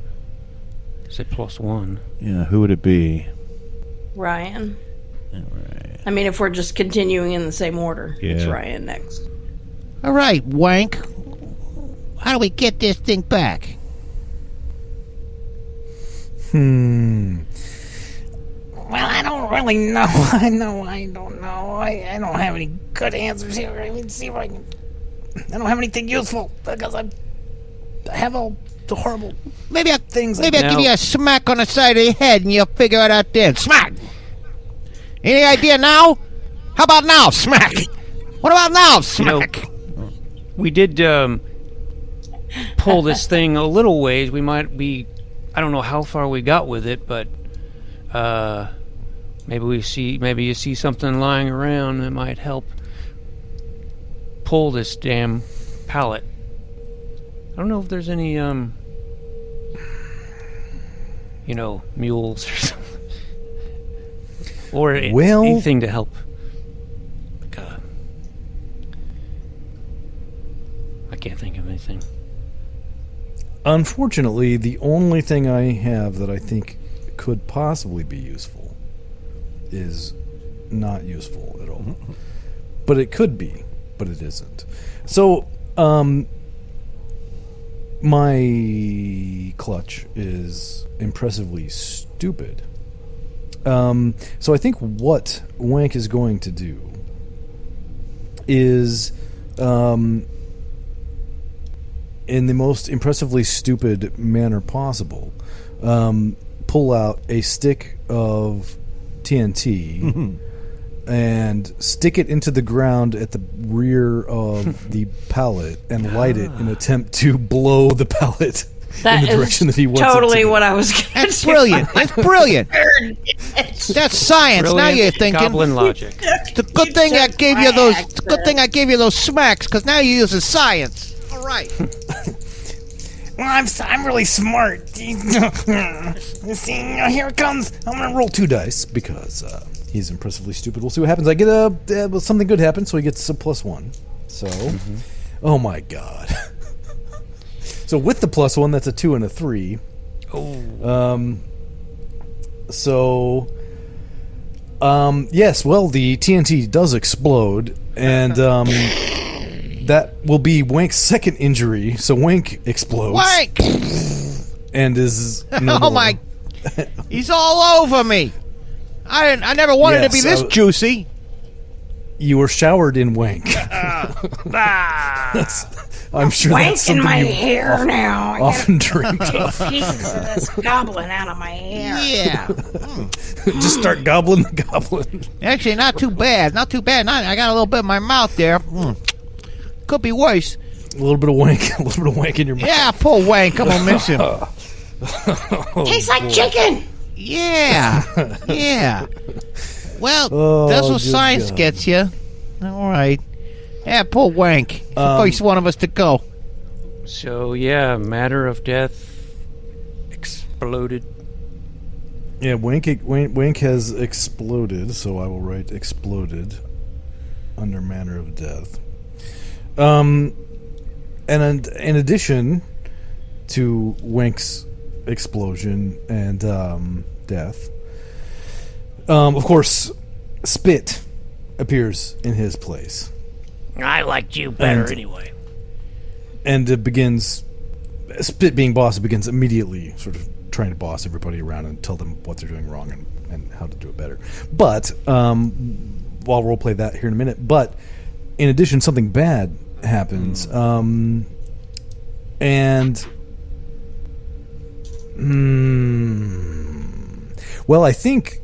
Say +1. Yeah, who would it be? Ryan. Right. I mean, if we're just continuing in the same order, it's Yeah. Ryan next. All right, Wank. How do we get this thing back? Well, I don't really know. I don't know. I don't have any good answers here. I mean, see if I can. I don't have anything useful because I have all the horrible Maybe I'll things. Maybe I'll give you a smack on the side of the head and you'll figure it out then. Smack! Any idea now? How about now? Smack! What about now? Smack! We did pull this thing a little ways. We might be... I don't know how far we got with it, but maybe you see something lying around that might help pull this damn pallet. I don't know if there's any mules or something, or anything to help. I can't think of anything. Unfortunately, the only thing I have that I think could possibly be useful is not useful at all. But it could be, but it isn't. So, my clutch is impressively stupid. So I think what Wank is going to do in the most impressively stupid manner possible, pull out a stick of TNT and stick it into the ground at the rear of the pallet and light it in an attempt to blow the pallet in the direction that he wants totally it to. what I was going to That's brilliant. That's brilliant. That's science. Brilliant Now you're thinking. goblin logic. It's a good thing I gave you those. It's a good thing I gave you those smacks, because now you're using science. All right. Well, I'm really smart. See, here it comes. I'm going to roll 2 dice because he's impressively stupid. We'll see what happens. I get something good happens, so he gets a +1. So, oh my god. So with the +1, that's a 2 and a 3. Oh. Yes, well, the TNT does explode, and that will be Wank's second injury. So Wank explodes. Wank! And is no Oh more. my! He's all over me. I never wanted to be Yes, this juicy. You were showered in Wank. I'm sure that's Wank in something my you hair now. I often dreamed gotta of. take pieces of this goblin out of my hair. Yeah. Just start gobbling the goblin. Actually, not too bad. Not too bad. I got a little bit in my mouth there. Could be worse. A little bit of Wank in your mouth. Yeah, poor Wank. I'm gonna miss him. Tastes like chicken. Yeah. Yeah. Well, Oh, that's what good science God. gets you. All right. Yeah, poor Wank. First one of us to go. So yeah, matter of death exploded. Yeah, Wank has exploded, so I will write exploded under manner of death. And in addition to Wank's explosion and death, of course, Spit appears in his place. I liked you better And- anyway. And it begins, Spit being boss, it begins immediately sort of trying to boss everybody around and tell them what they're doing wrong and how to do it better. But, I'll roleplay that here in a minute. But, in addition, something bad happens. Well, I think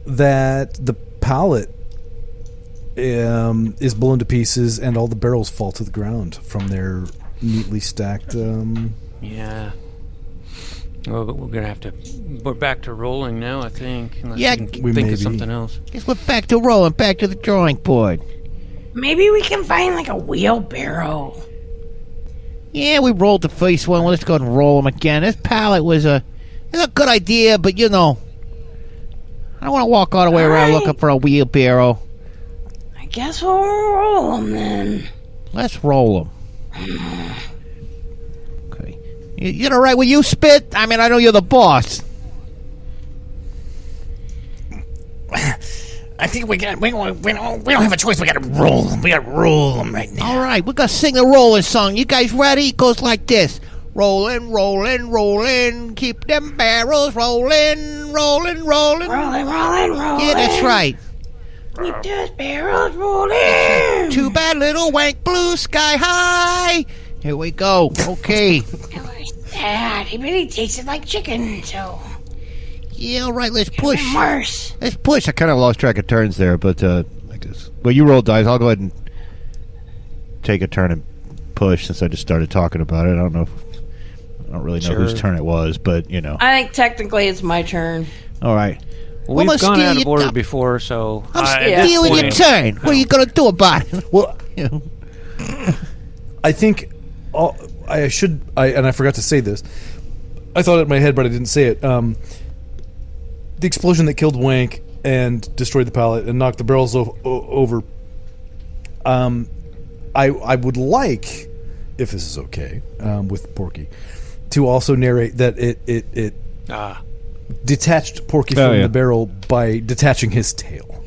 that the pallet is blown to pieces and all the barrels fall to the ground from their neatly stacked Yeah. Well, but we're back to rolling now, I think. Unless Yeah, you can we think may of be. something else. Guess we're back to rolling, back to the drawing board. Maybe we can find like a wheelbarrow. Yeah, we rolled the first one. Well, let's go ahead and roll them again. This pallet was a good idea, but I don't want to walk all the way around Alright. looking for a wheelbarrow. I guess we'll roll them then. Let's roll them. Okay. You all right with you, Spit? I mean, I know you're the boss. I think we don't have a choice. We gotta roll them. We gotta roll them right now. All right, we're going to sing the rolling song. You guys ready? It goes like this. Rolling, rolling, rolling. Keep them barrels rolling, rolling, rolling. Rolling, rolling, rolling. Yeah, that's right. Keep those barrels rolling. Too bad little Wank blue sky high. Here we go. Okay. Yeah, it really tasted like chicken, so Yeah, all right, let's push. even worse. Let's push. I kind of lost track of turns there, but I guess. Well, you roll dice. I'll go ahead and take a turn and push since I just started talking about it. I don't really know whose Sure. turn it was, but I think technically it's my turn. All right. We've I'ma gone steal out of your order duck. before, so I'm at this stealing your point- turn. What are you going to do about it? Well, I think I forgot to say this. I thought it in my head, but I didn't say it. The explosion that killed Wank and destroyed the pallet and knocked the barrels over. I would like, if this is okay, with Porky, to also narrate that it detached Porky from the barrel by detaching his tail.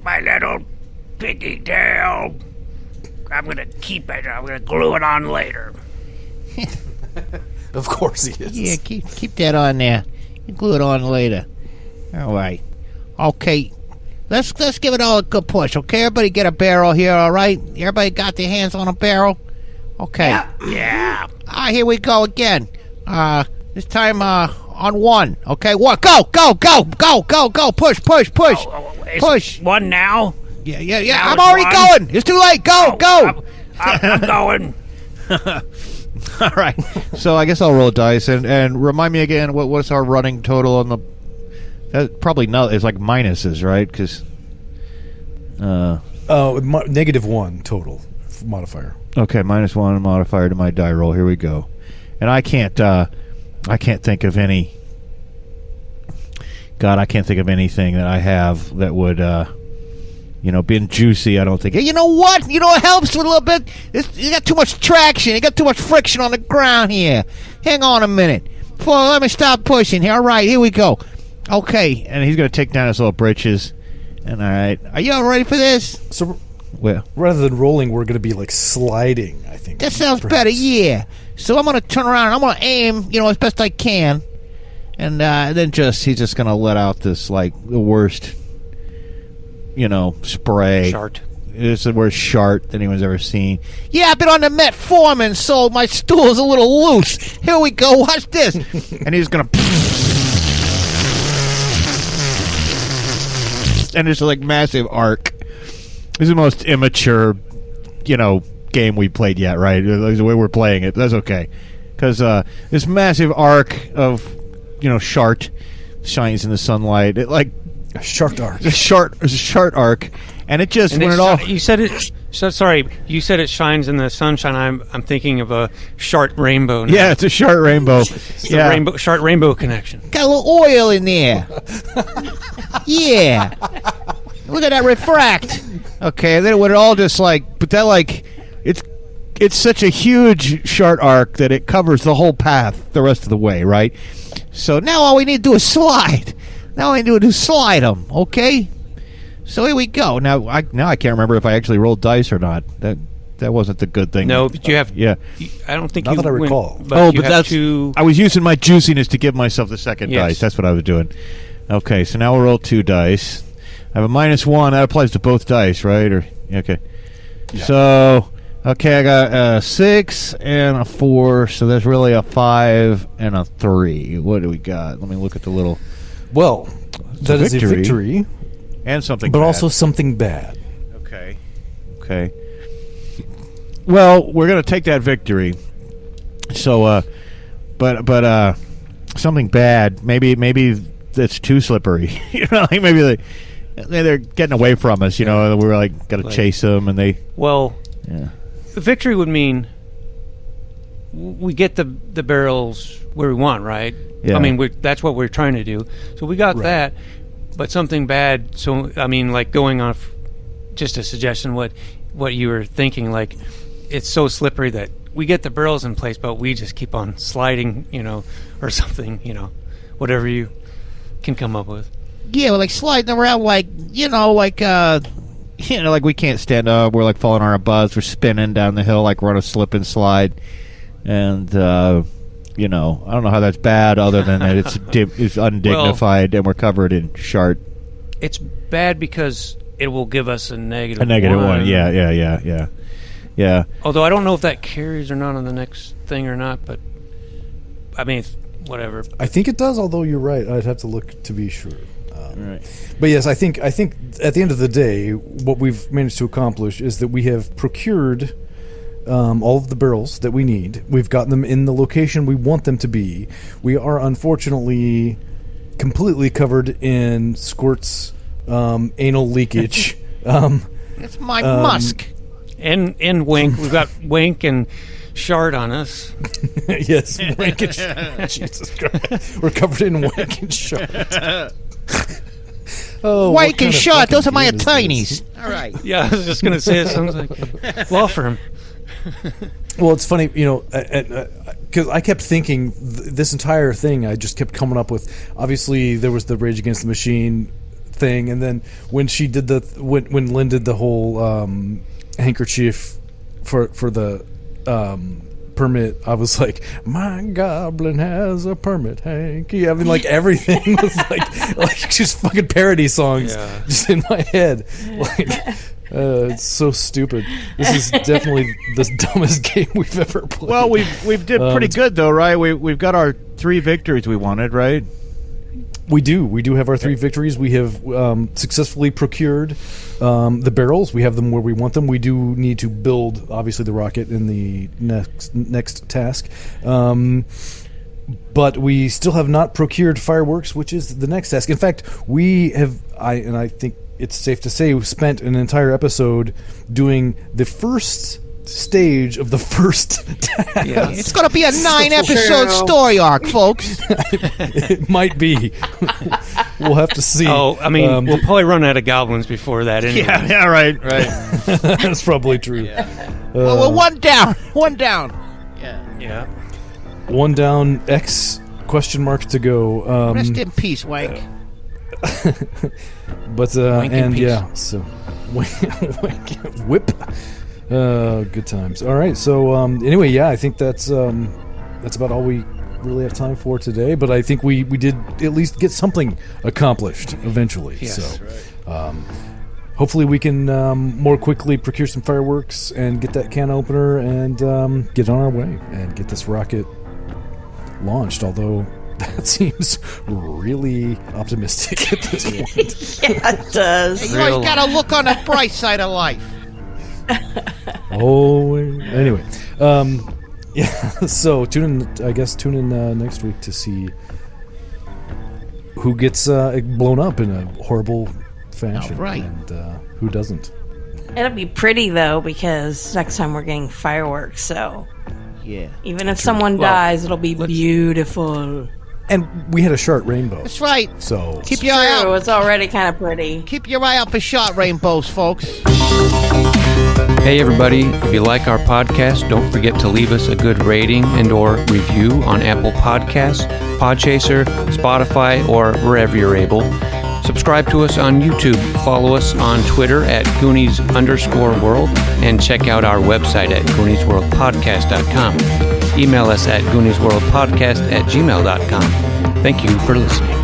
My little piggy tail. I'm gonna keep it. I'm gonna glue it on later. Of course he is. Yeah, keep that on there. You glue it on later. All right. Okay. Let's give it all a good push, okay? Everybody get a barrel here, all right? Everybody got their hands on a barrel? Okay. Yeah. Here we go again. This time on one. Okay, one. Go. Push. Push. One now? Yeah. Now I'm already one? going. It's too late. Go. I'm going. All right. So I guess I'll roll dice and remind me again what's our running total on the. Probably not. It's like minuses, right? Because. -1 total modifier. Okay, -1 modifier to my die roll. Here we go. And I can't think of any. God, I can't think of anything that I have that would, being juicy. I don't think. You know what? You know it helps with a little bit. You got too much traction. You got too much friction on the ground here. Hang on a minute. Let me stop pushing here. All right, here we go. Okay, and he's going to take down his little britches. And all right, are you all ready for this? So, well, rather than rolling, we're going to be like sliding. I think that sounds better. Yeah. So I'm going to turn around and I'm going to aim, as best I can, and then he's just going to let out this like the worst, spray. Shart. It's the worst shart that anyone's ever seen. Yeah, I've been on the metformin, so my stool's a little loose. Here we go. Watch this. And he's going to. And it's like massive arc. This is the most immature, game we played yet, right? The way we're playing it. That's okay. Because this massive arc of, shart shines in the sunlight. It like a shart arc. It's a shart arc. And it just, when it all... You said it... Sorry, you said it shines in the sunshine. I'm thinking of a shart rainbow now. Yeah, it's a shart rainbow. The shart rainbow connection. Got a little oil in there. Yeah. Look at that refract. Okay, and then when it all just but that it's such a huge shart arc that it covers the whole path the rest of the way, right? So now all we need to do is slide. Now all we need to do is slide them, okay? So here we go. Now I can't remember if I actually rolled dice or not. That wasn't the good thing. No, but you have. Yeah. I don't think not you that I recall. But that's. I was using my juiciness to give myself the second dice. That's what I was doing. Okay, so now we'll roll 2 dice. I have a -1. That applies to both dice, right? Or okay. Yeah. So okay, I got a 6 and a 4. So there's really a 5 and a 3. What do we got? Let me look at the little. Well, that is a victory. And something but bad. Also something bad. Okay. Well, we're going to take that victory. So, but something bad. Maybe it's too slippery. Maybe they're getting away from us. We're like got to chase them, and they. Well, yeah. Victory would mean we get the barrels where we want, right? Yeah. I mean, that's what we're trying to do. So we got that. But something bad, so I mean, like going off, just a suggestion, what you were thinking, like it's so slippery that we get the barrels in place, but we just keep on sliding, or something, whatever you can come up with. Yeah, we're like sliding around, like we can't stand up. We're like falling on our butts. We're spinning down the hill like we're on a slip and slide, and. I don't know how that's bad other than that it's undignified and we're covered in shart. It's bad because it will give us a negative one. Yeah. Although I don't know if that carries or not on the next thing or not, but I mean, whatever. I think it does, although you're right. I'd have to look to be sure. Right. But yes, I think at the end of the day, what we've managed to accomplish is that we have procured all of the barrels that we need. We've gotten them in the location we want them to be. We are unfortunately completely covered in Squirt's anal leakage. It's my musk. And Wink. We've got Wink and Shard on us. Yes, Wink and Shard. Jesus Christ. We're covered in Wink and Shard. Wink and Shard, those are my attorneys. All right. Yeah, I was just going to say it sounds like a law firm. Well, it's funny, because I kept thinking this entire thing. I just kept coming up with. Obviously, there was the Rage Against the Machine thing, and then when she did when Lynn did the whole handkerchief for the permit, I was like, my goblin has a permit, Hanky. I mean, like, everything was like just fucking parody songs just in my head. Like, it's so stupid. This is definitely the dumbest game we've ever played. Well, we've did pretty good though, right? We've got our 3 victories we wanted, right? We do have our 3 victories. We have successfully procured the barrels. We have them where we want them. We do need to build, obviously, the rocket in the next task. But we still have not procured fireworks, which is the next task. In fact, we have, I think it's safe to say, we've spent an entire episode doing the first stage of the first task. Yeah. It's going to be a 9-episode story arc, folks. It might be. We'll have to see. Oh, I mean, we'll probably run out of goblins before that anyway. Yeah, right. That's probably true. Yeah. Well, one down. Yeah. One down, X question mark to go. Rest in peace, Wank. But, and yeah, so, whip. Good times. All right, so anyway, yeah, I think that's about all we really have time for today. But I think we did at least get something accomplished eventually. Yes, so hopefully we can more quickly procure some fireworks and get that can opener and get on our way and get this rocket launched. Although that seems really optimistic at this point. Yeah, it does. Hey, you always got to look on the bright side of life. Oh, anyway, yeah. So tune in next week to see who gets blown up in a horrible fashion, right? And who doesn't. It'll be pretty though, because next time we're getting fireworks. So yeah, even if someone dies, it'll be beautiful. And we had a short rainbow. That's right. So keep your eye out. It's already kind of pretty. Keep your eye out for short rainbows, folks. Hey everybody, if you like our podcast, don't forget to leave us a good rating and or review on Apple Podcasts, Podchaser, Spotify, or wherever you're able. Subscribe to us on YouTube, follow us on Twitter at Goonies_world, and check out our website at GooniesWorldPodcast.com. Email us at GooniesWorldPodcast@gmail.com. Thank you for listening.